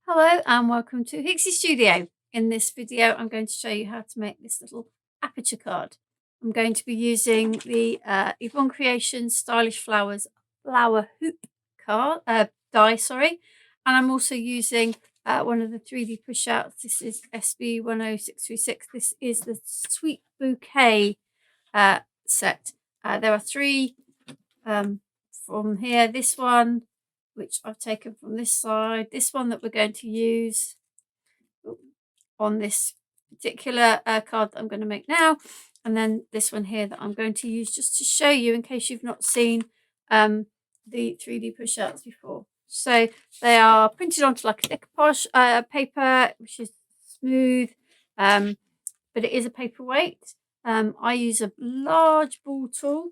Hello and welcome to Hixxy Studio. In this video I'm going to show you how to make this little aperture card. I'm going to be using the Yvonne Creations Stylish Flowers flower hoop card die, and I'm also using one of the 3D pushouts. This is SB10636. This is the Sweet Bouquet set. There are three from here. This one, which I've taken from this side, this one that we're going to use on this particular card that I'm going to make now, and then this one here that I'm going to use just to show you in case you've not seen the 3D pushouts before. So they are printed onto like a decoupage paper, which is smooth, but it is a paperweight. I use a large ball tool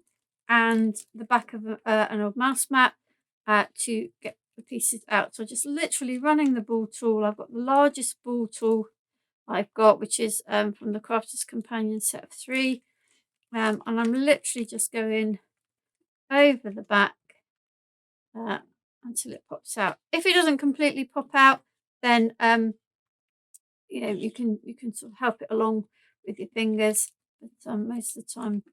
and the back of an old mouse mat to get the pieces out. So just literally running the ball tool. I've got the largest ball tool I've got, which is from the Crafter's Companion set of 3. And I'm literally just going over the back until it pops out. If it doesn't completely pop out, then you can sort of help it along with your fingers, but most of the time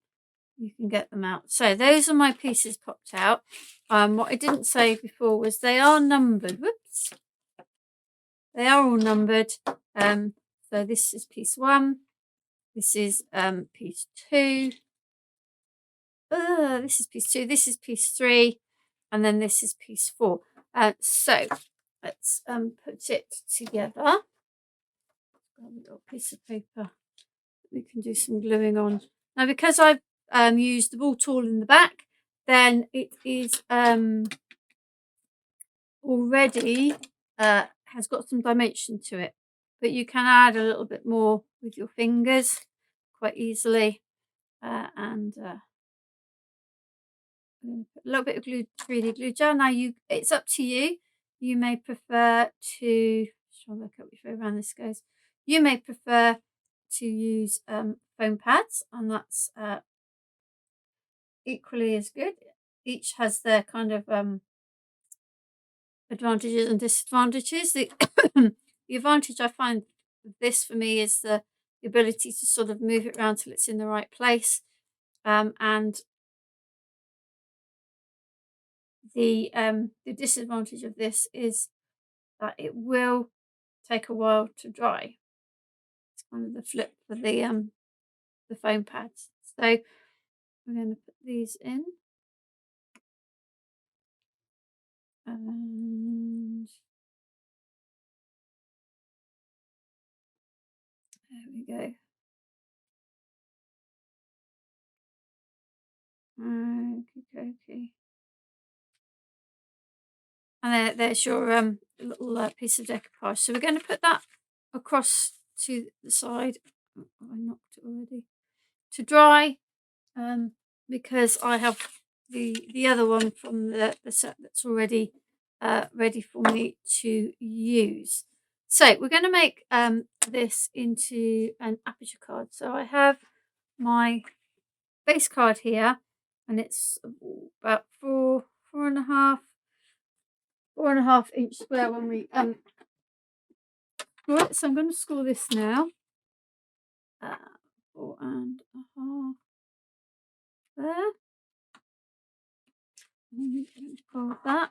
you can get them out. So those are my pieces popped out. What I didn't say before was they are numbered. Whoops. They are all numbered. So this is piece 1. This is piece 2. This is piece 2. This is piece 3. And then this is piece 4. So let's put it together. Got a little piece of paper we can do some gluing on. Now, because I've used the ball tool in the back, then it is already has got some dimension to it, but you can add a little bit more with your fingers quite easily. And I'm going to put a little bit of 3D glue gel. Now it's up to you. You may prefer to try and work out which way around this goes. You may prefer to use foam pads, and that's equally as good. Each has their kind of advantages and disadvantages. The advantage I find of this for me is the ability to sort of move it around till it's in the right place, and the disadvantage of this is that it will take a while to dry. It's kind of the flip for the foam pads. So we're going to put these in. And there we go. Okay. And there's your little piece of decoupage. So we're going to put that across to the side. Oh, I knocked it already. To dry, because I have the other one from the set that's already ready for me to use. So we're going to make this into an aperture card. So I have my base card here, and it's about 4.5 inch square when we right. So I'm going to score this now. 4.5 there. I'm going to fold that.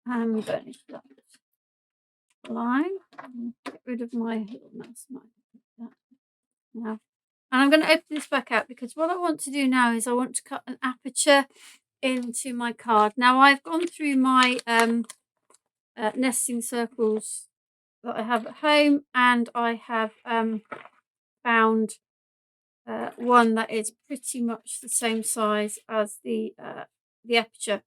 And burnish that line. Get rid of my little mouse now. And I'm going to open this back out because what I want to do now is I want to cut an aperture into my card. Now I've gone through my nesting circles that I have at home, and I have found one that is pretty much the same size as the aperture.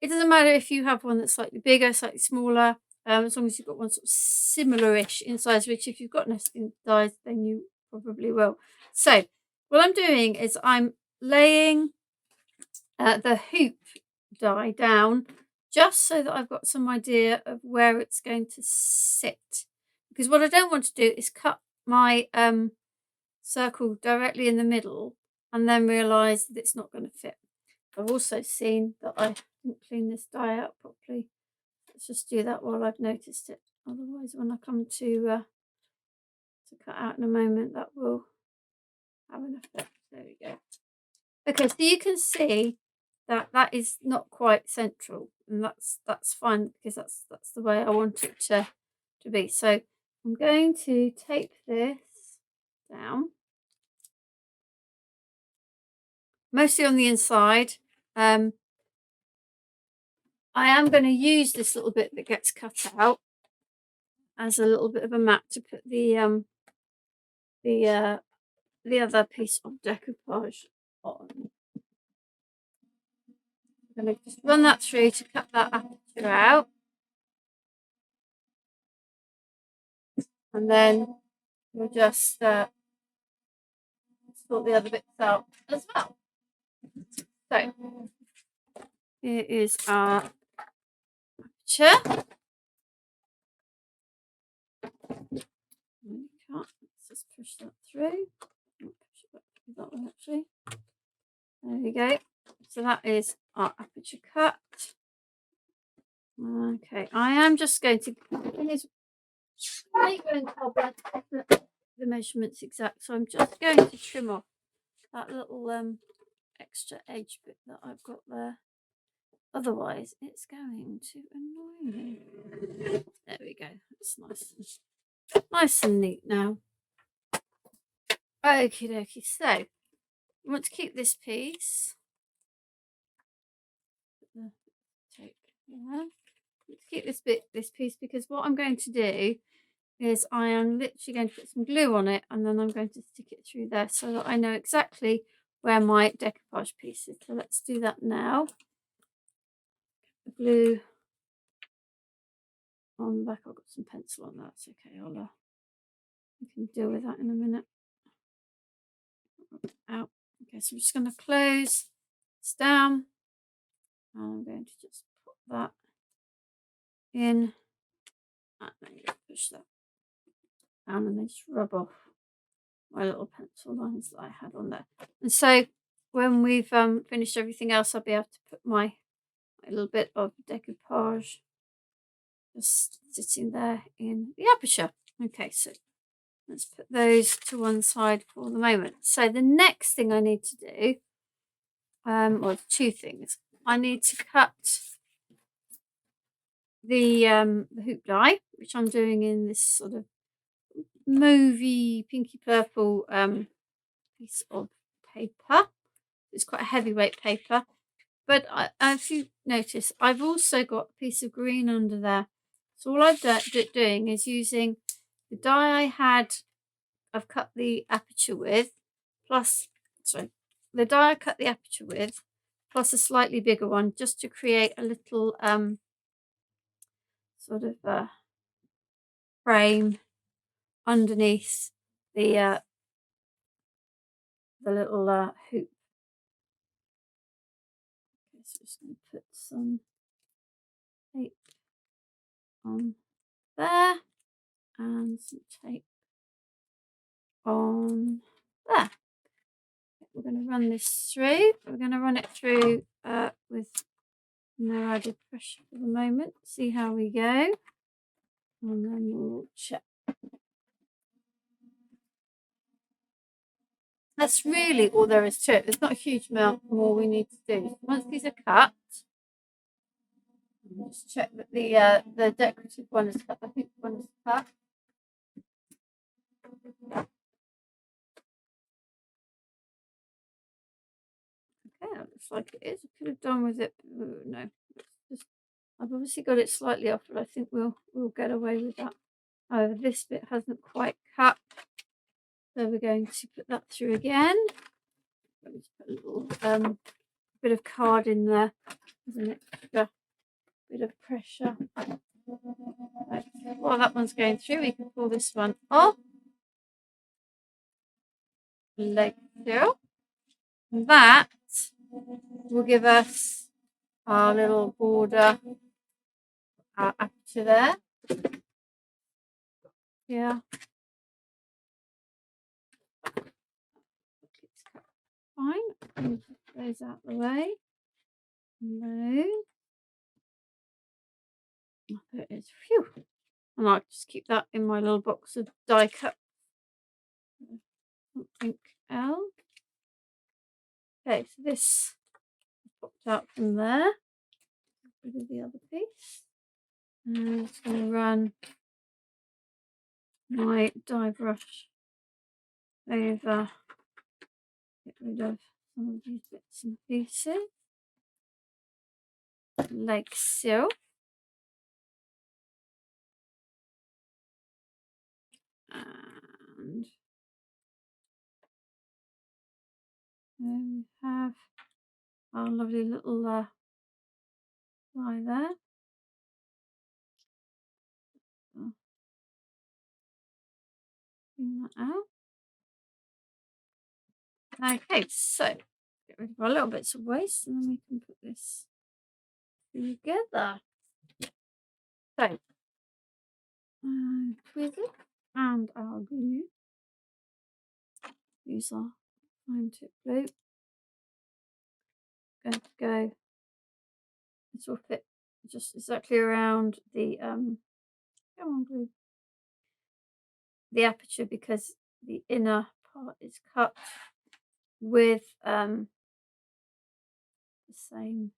It doesn't matter if you have one that's slightly bigger, slightly smaller, as long as you've got one sort of similar-ish in size, which if you've got nesting dies, then you probably will. So what I'm doing is I'm laying the hoop die down just so that I've got some idea of where it's going to sit. Because what I don't want to do is cut my circle directly in the middle and then realise that it's not going to fit. I've also seen that I didn't clean this die out properly. Let's just do that while I've noticed it. Otherwise, when I come to cut out in a moment, that will have an effect. There we go. Okay, so you can see that that is not quite central, and that's fine because that's the way I want it to be. So I'm going to tape this down, mostly on the inside. I am going to use this little bit that gets cut out as a little bit of a mat to put the other piece of decoupage on. I'm going to just run that through to cut that aperture out, and then we'll just sort the other bits out as well. So here is our aperture. Let's just push that through. Push it back through that one actually. There we go. So that is our aperture cut. Okay, I am just going to the measurements exact. So I'm just going to trim off that little extra edge bit that I've got there. Otherwise, it's going to annoy me. There we go. That's nice and neat now. Okie dokie. So I want to keep this piece. Tape. Yeah. Let's keep this piece because what I'm going to do is I am literally going to put some glue on it, and then I'm going to stick it through there so that I know exactly where my decoupage piece is. So let's do that now. The glue on the back. I've got some pencil on that. It's okay. We can deal with that in a minute. Out. Okay, so I'm just going to close this down, and I'm going to just put that in, and then just push that down, and then just rub off my little pencil lines that I had on there. And so when we've finished everything else, I'll be able to put my little bit of decoupage just sitting there in the aperture. Okay, so let's put those to one side for the moment. So the next thing I need to do, well, two things. I need to cut the hoop die, which I'm doing in this sort of mauvey, pinky purple piece of paper. It's quite a heavyweight paper, but if you notice, I've also got a piece of green under there. So all I've doing is using the die I've cut the aperture with, plus, sorry, the die I cut the aperture with, plus a slightly bigger one, just to create a little sort of frame underneath the little hoop. Okay, so I'm just going to put some tape on there and some tape on there. We're going to run this through. We're going to run it through with no added pressure for the moment. See how we go, and then we'll check. That's really all there is to it. There's not a huge amount more we need to do. Once these are cut, just check that the decorative one is cut, the hoop one is cut. Okay, that looks like it is. I could have done with it. No, I've obviously got it slightly off, but I think we'll get away with that. However, this bit hasn't quite cut, so we're going to put that through again. Let me just put a little bit of card in there as an extra bit of pressure. Right. While that one's going through, we can pull this one off like so. And that will give us our little border, our aperture there. Yeah. Fine. Those out the way. No. There it is. Phew. And I'll just keep that in my little box of die cut. Something else. Okay, so this popped out from there. Rid of the other piece. And I'm just going to run my die brush over, get rid of some of these bits and pieces, like so. And there we have our lovely little lie there. I'll bring that out. Okay, so get rid of our little bits of waste and then we can put this together. So, twist it and our glue. Use our fine tip glue. Going to go, this will fit just exactly around the come on glue, the aperture, because the inner part is cut with the same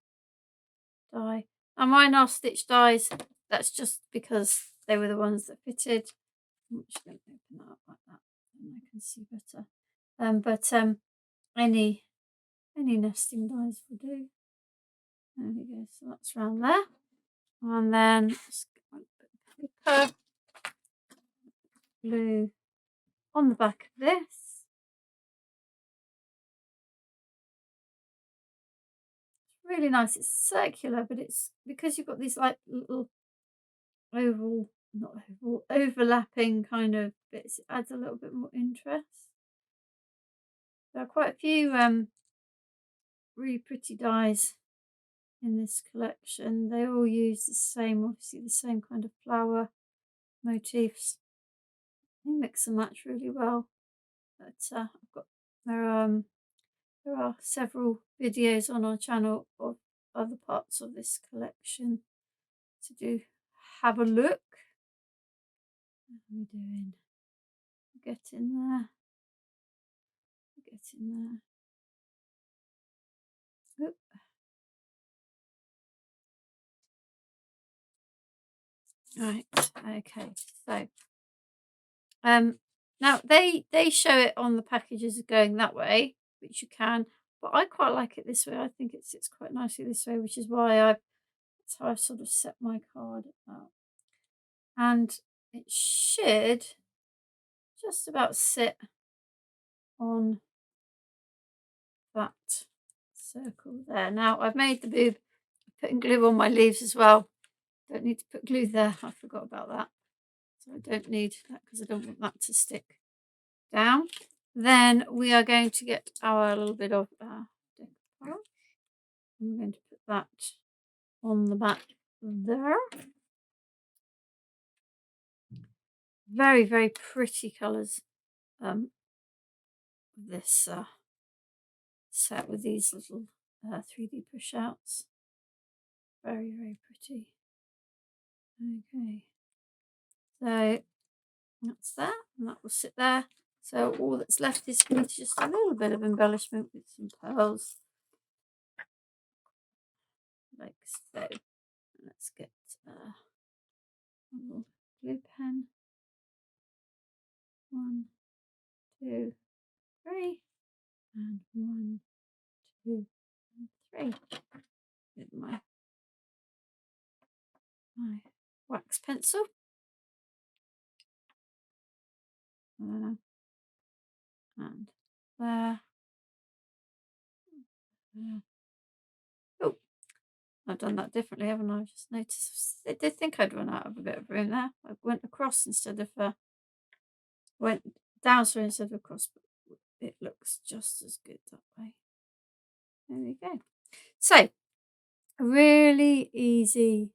die. And mine are stitch dies. That's just because they were the ones that fitted. I'm just going to open that up like that and I can see better. But any nesting dies will do. There we go. So that's around there. And then just get my paper glue on the back of this. Really nice. It's circular, but it's because you've got these like little overlapping kind of bits. It adds a little bit more interest. There are quite a few really pretty dies in this collection. They all use the same, obviously the same kind of flower motifs. They mix and match really well. But I've got there are several videos on our channel of other parts of this collection to do. Have a look. How are we doing? Get in there. Get in there. Oop. Right. Okay. So, now they show it on the packages going that way, which you can, but I quite like it this way. I think it sits quite nicely this way, which is why that's how I've sort of set my card up. And it should just about sit on that circle there. Now I've made the boob, putting glue on my leaves as well. Don't need to put glue there. I forgot about that. So I don't need that because I don't want that to stick down. Then we are going to get our little bit of decoupage. I'm going to put that on the back there. Very, very pretty colours. This set with these little 3D pushouts. Very, very pretty. Okay. So that's that, and that will sit there. So all that's left is just a little bit of embellishment with some pearls, like so. Let's get a little glue pen. 1, 2, 3, and 1, 2, and 3. With my wax pencil. And there. Oh, I've done that differently, haven't I? I've just noticed. I did think I'd run out of a bit of room there. I went across instead of went down, so instead of across, but it looks just as good that way. There we go. So, a really easy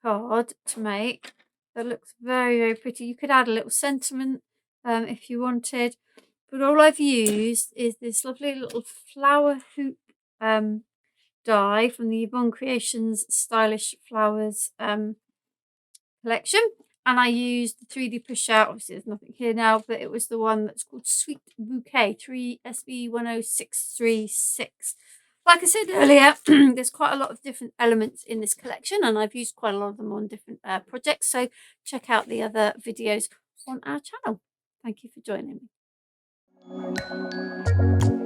card to make that looks very, very pretty. You could add a little sentiment if you wanted, but all I've used is this lovely little flower hoop die from the Yvonne Creations Stylish Flowers collection, and I used the 3D Pushout. Obviously there's nothing here now, but it was the one that's called Sweet Bouquet 3 SB10636. Like I said earlier, there's quite a lot of different elements in this collection, and I've used quite a lot of them on different projects, so check out the other videos on our channel. Thank you for joining me.